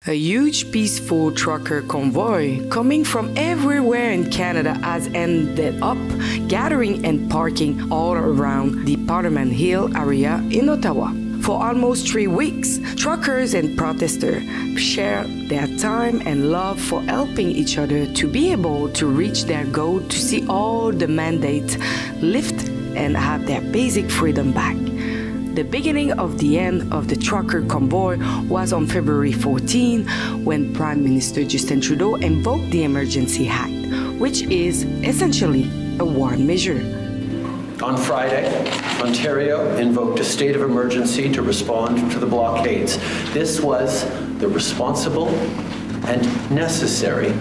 A huge peaceful trucker convoy coming from everywhere in Canada has ended up gathering and parking all around the Parliament Hill area in Ottawa. For almost 3 weeks, truckers and protesters share their time and love for helping each other to be able to reach their goal to see all the mandates lift and have their basic freedom back. The beginning of the end of the trucker convoy was on February 14 when Prime Minister Justin Trudeau invoked the Emergency Act, which is essentially a war measure. On Friday, Ontario invoked a state of emergency to respond to the blockades. This was the responsible and necessary.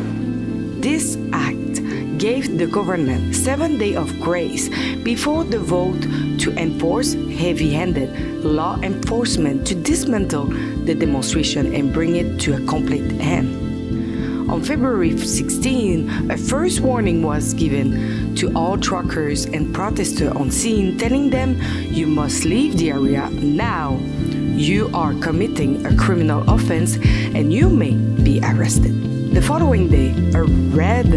This act gave the government 7 days of grace before the vote to enforce heavy-handed law enforcement to dismantle the demonstration and bring it to a complete end. On February 16, a first warning was given to all truckers and protesters on scene, telling them you must leave the area now. You are committing a criminal offense and you may be arrested. The following day, a red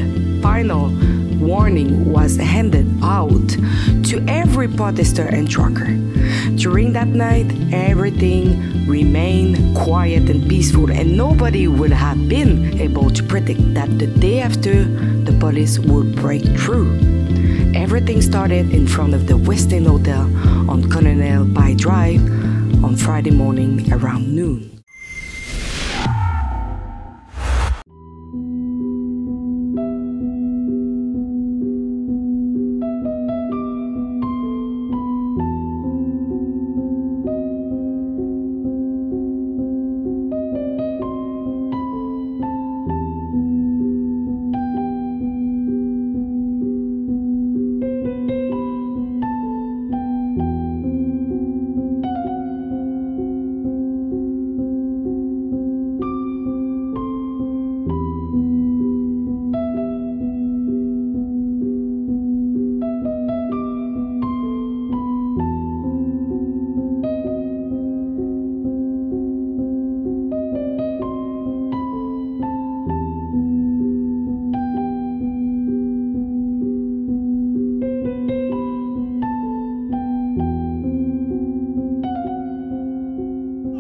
final warning was handed out to every protester and trucker. During that night, everything remained quiet and peaceful, and nobody would have been able to predict that the day after, the police would break through. Everything started in front of the Westin Hotel on Colonel Pye Drive on Friday morning around noon.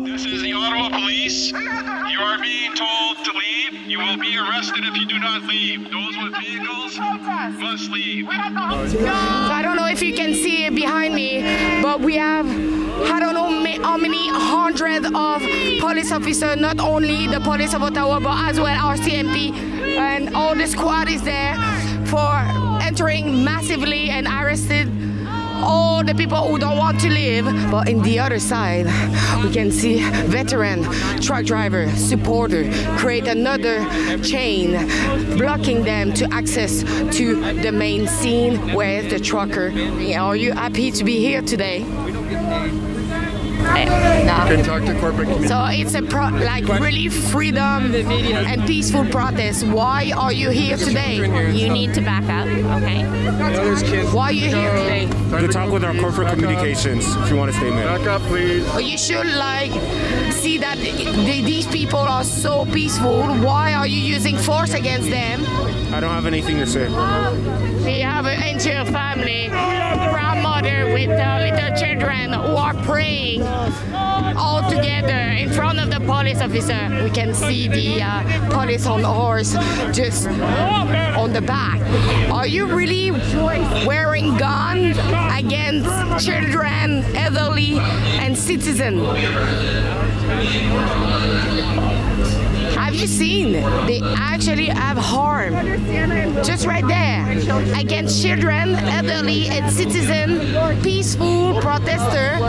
This is the Ottawa Police. You are being told to leave. You will be arrested if you do not leave. Those with vehicles must leave. So I don't know if you can see it behind me, but we have, I don't know how many hundreds of police officers, not only the police of Ottawa, but as well our CMP, and all the squad is there for entering massively and arrested all the people who don't want to live. But in the other side, we can see veteran, truck driver, supporter create another chain, blocking them to access to the main scene where the trucker. Are you happy to be here today? No. Can talk to corporate community. So it's a really freedom and peaceful protest. Why are you here today? You need to back up, okay? Why are you here today? To talk with our corporate communications, if you want a statement. Back up, please. You should see that these people are so peaceful. Why are you using force against them? I don't have anything to say. We have an injured family, grandmother with little children who are praying all together in front of the police officer. We can see the police on horse just on the back. Are you really wearing guns against children, elderly, and citizens? Have you seen? They actually have harm just right there against children, elderly, and citizens, peaceful protesters.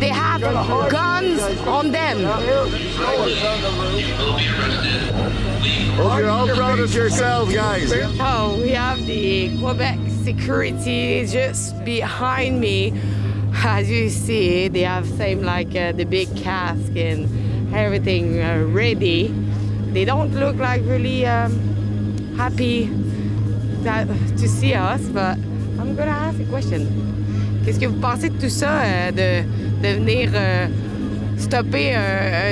They have guns on them. Hope you're all proud of yourselves, guys. Oh, we have the Quebec security just behind me. As you see, they have same like the big cask and everything ready. They don't look like really happy to see us, but I'm gonna ask a question. Qu'est-ce que vous pensez de tout ça, de venir stopper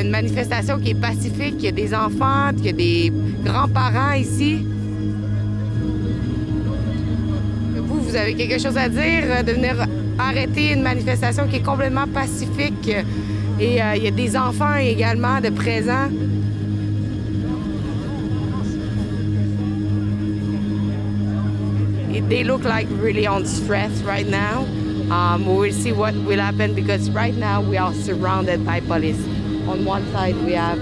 une manifestation qui est pacifique, qu'il y a des enfants, qu'il y a des grands-parents ici. Vous avez quelque chose à dire de venir arrêter une manifestation qui est complètement pacifique et il y a des enfants également de présents. They look like really on stress right now. We will see what will happen because right now we are surrounded by police. On one side we have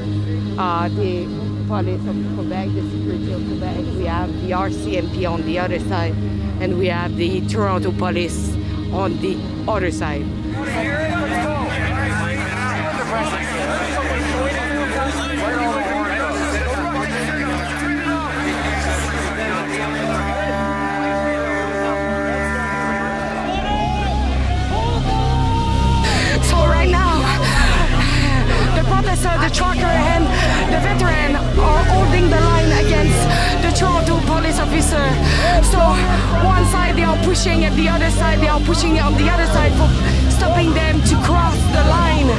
the police of Quebec, the security of Quebec. We have the RCMP on the other side, and we have the Toronto police on the other side. The trucker and the veteran are holding the line against the Toronto police officer. So one side they are pushing and the other side they are pushing on the other side for stopping them to cross the line.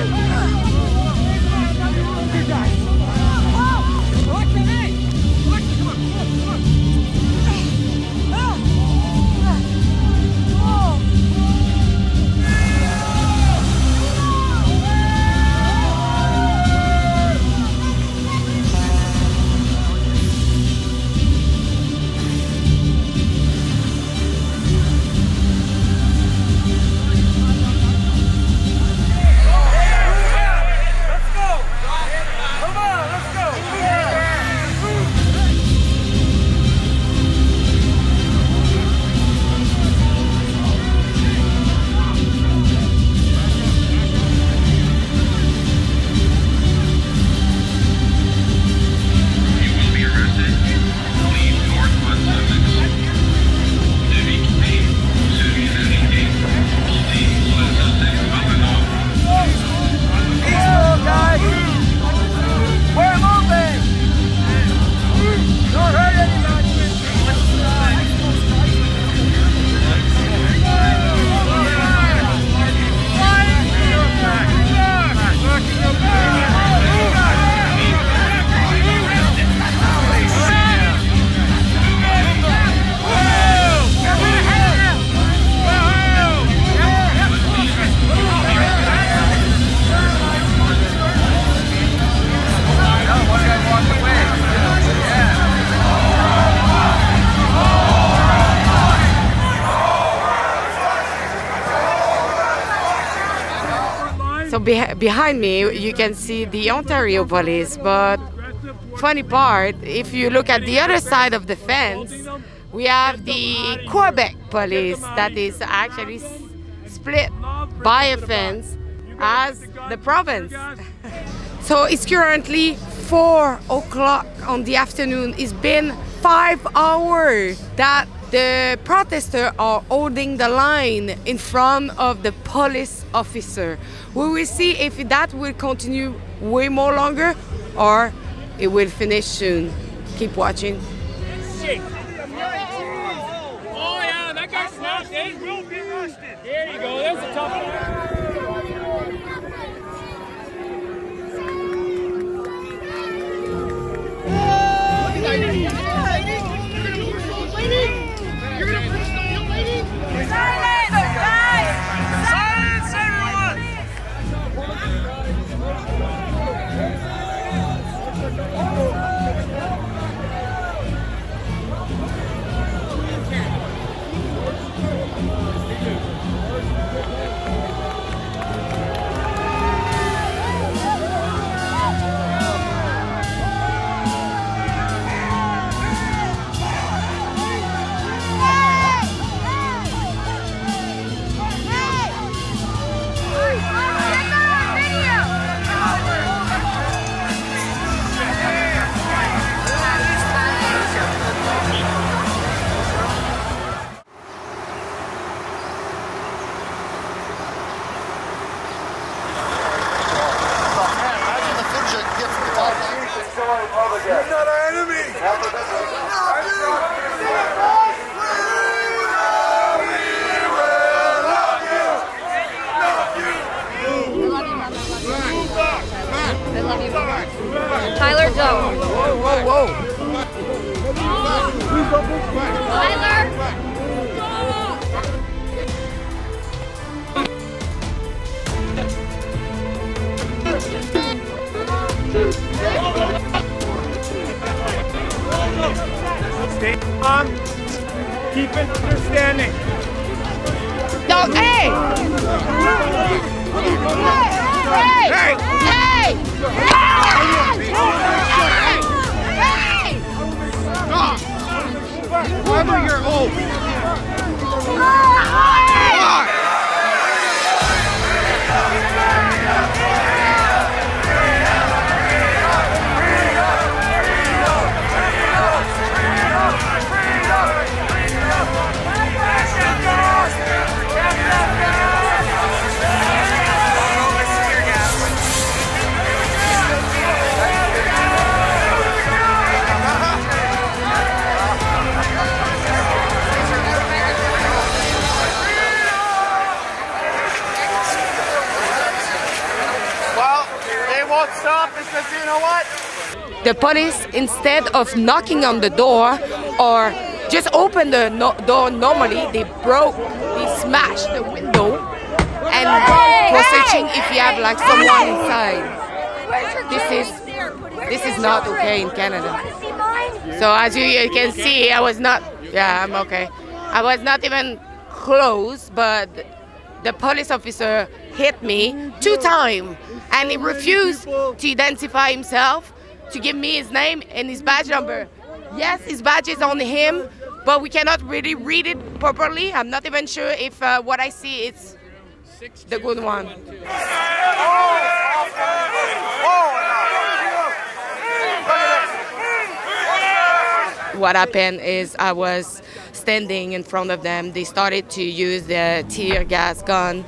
So behind me, you can see the Ontario police, but funny part, if you look at the other side of the fence, we have the Quebec police that is actually split by a fence as the province. So it's currently 4 o'clock on the afternoon. It's been 5 hours that the protesters are holding the line in front of the police officer. We will see if that will continue way more longer or it will finish soon. Keep watching. Oh yeah, that got smashed. It will be rusted. There you go. That's a tough one. You're not our enemy! We will love you! whoa. Stay calm. Keep it understanding. No, hey! Hey! Hey! Hey! Hey! Whoever you're old. Won't stop because you know what? The police, instead of knocking on the door or just open the door normally, they smashed the window and were searching if you have like someone inside. This is not okay in Canada. So as you can see, I'm okay. I was not even close, but the police officer hit me 2 times and he refused to identify himself, to give me his name and his badge number. Yes, his badge is on him, but we cannot really read it properly. I'm not even sure if what I see is the good one. What happened is I was standing in front of them. They started to use the tear gas gun,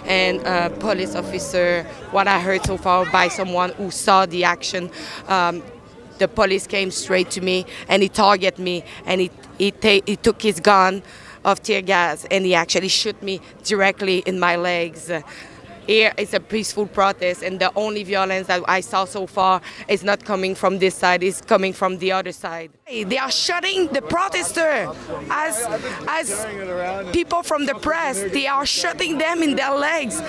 and a police officer, what I heard so far by someone who saw the action, the police came straight to me and he targeted me and he took his gun of tear gas and he actually shot me directly in my legs. Here it's a peaceful protest, and the only violence that I saw so far is not coming from this side, it's coming from the other side. They are shooting the protester as people from the press. They are shooting them in their legs.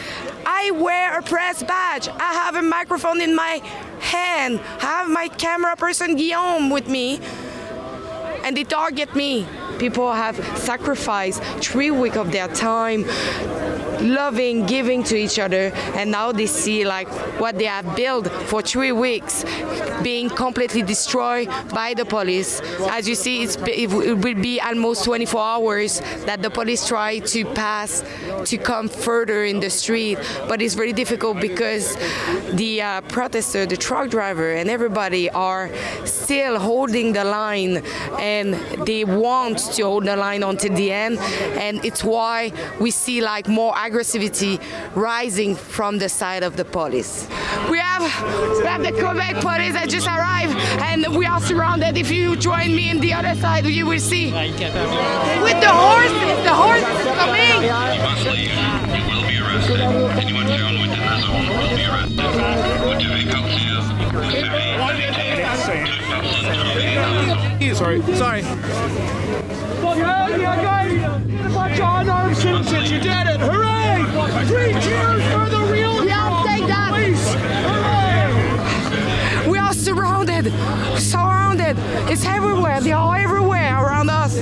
I wear a press badge. I have a microphone in my hand. I have my camera person Guillaume with me, and they target me. People have sacrificed 3 weeks of their time, loving, giving to each other, and now they see like what they have built for 3 weeks being completely destroyed by the police. As you see, it will be almost 24 hours that the police try to pass to come further in the street, but it's very difficult because the protester, the truck driver, and everybody are still holding the line, and they want to hold the line until the end, and it's why we see like more aggressivity rising from the side of the police. We have the Quebec police that just arrived, and we are surrounded. If you join me in the other side, you will see with the horses coming. You must leave. You will be arrested. Anyone found within the zone will be arrested. Vous devez partir. Sorry. A bunch of unarmed citizens, you did it! Hooray! 3 cheers for the real police! Hooray! We are surrounded. It's everywhere. They are everywhere around us.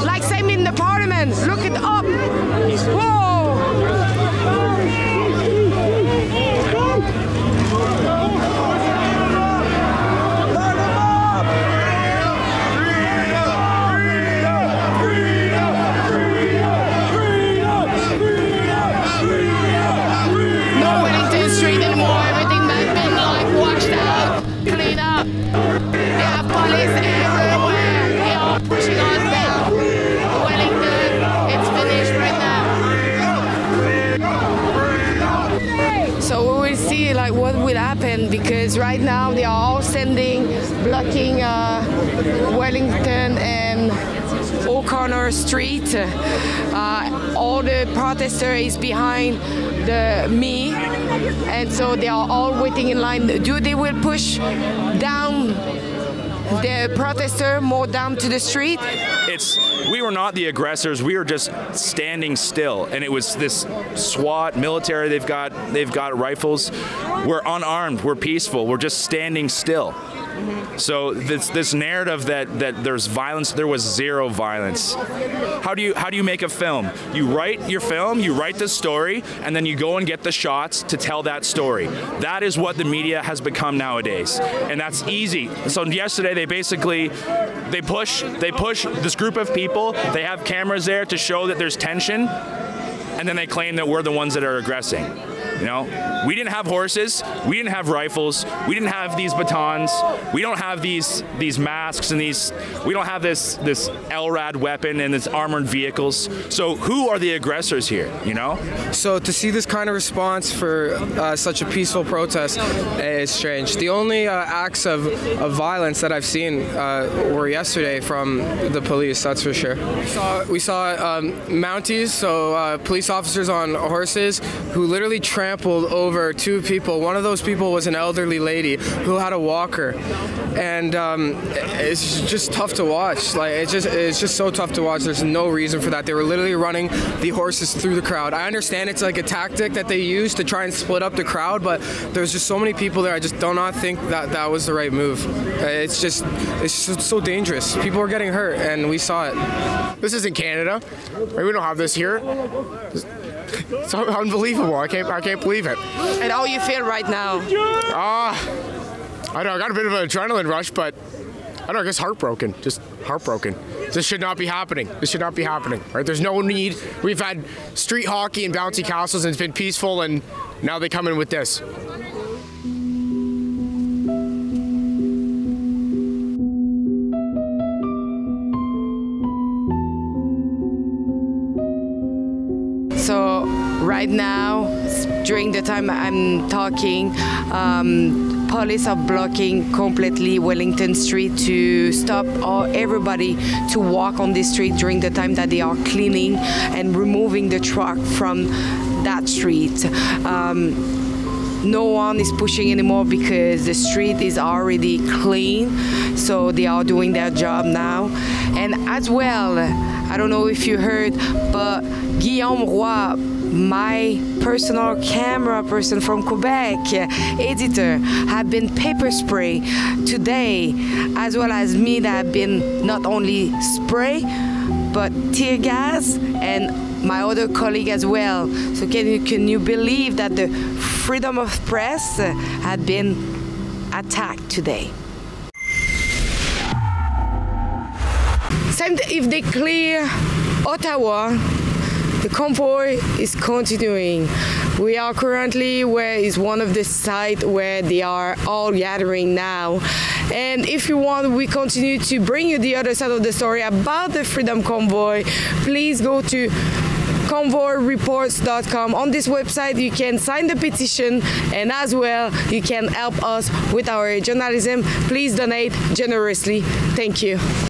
Like same in the parliament. Look it up. Whoa! Like what will happen, because right now they are all standing, blocking Wellington and O'Connor Street. All the protesters is behind me, and so they are all waiting in line. They will push down the protester more down to the street? We were not the aggressors. We were just standing still, and it was this SWAT military. They've got rifles. We're unarmed. We're peaceful. We're just standing still. So this narrative that there's violence, there was zero violence. How do you make a film? You write your film, you write the story, and then you go and get the shots to tell that story. That is what the media has become nowadays, and that's easy. So yesterday they push this group of people. They have cameras there to show that there's tension, and then they claim that we're the ones that are aggressing. You know, we didn't have horses, we didn't have rifles, we didn't have these batons, we don't have these masks and we don't have this LRAD weapon and this armored vehicles. So who are the aggressors here, you know? So to see this kind of response for such a peaceful protest is strange. The only acts of violence that I've seen were yesterday from the police, that's for sure. We saw Mounties, so police officers on horses who literally trampled over two people. One of those people was an elderly lady who had a walker, and it's just tough to watch. Like it's just so tough to watch. There's no reason for that. They were literally running the horses through the crowd. I understand it's like a tactic that they use to try and split up the crowd, but there's just so many people there. I just do not think that was the right move. It's just so dangerous. People are getting hurt, and we saw it. This isn't Canada. We don't have this here. It's unbelievable. I can't believe it. And how you feel right now? I don't know. I got a bit of an adrenaline rush, but I don't know. I guess heartbroken. Just heartbroken. This should not be happening. This should not be happening. Right? There's no need. We've had street hockey and bouncy castles, and it's been peaceful, and now they come in with this. So right now, during the time I'm talking, police are blocking completely Wellington Street to stop everybody to walk on this street during the time that they are cleaning and removing the truck from that street. No one is pushing anymore because the street is already clean, so they are doing their job now. And as well, I don't know if you heard, but Guillaume Roy, my personal camera person from Quebec, editor, have been pepper spray today, as well as me that have been not only spray, but tear gas, and my other colleague as well. So can you believe that the freedom of press had been attacked today? Same if they clear Ottawa, the convoy is continuing. We are currently where is one of the sites where they are all gathering now. And if you want, we continue to bring you the other side of the story about the Freedom Convoy. Please go to convoyreports.com. On this website, you can sign the petition, and as well, you can help us with our journalism. Please donate generously. Thank you.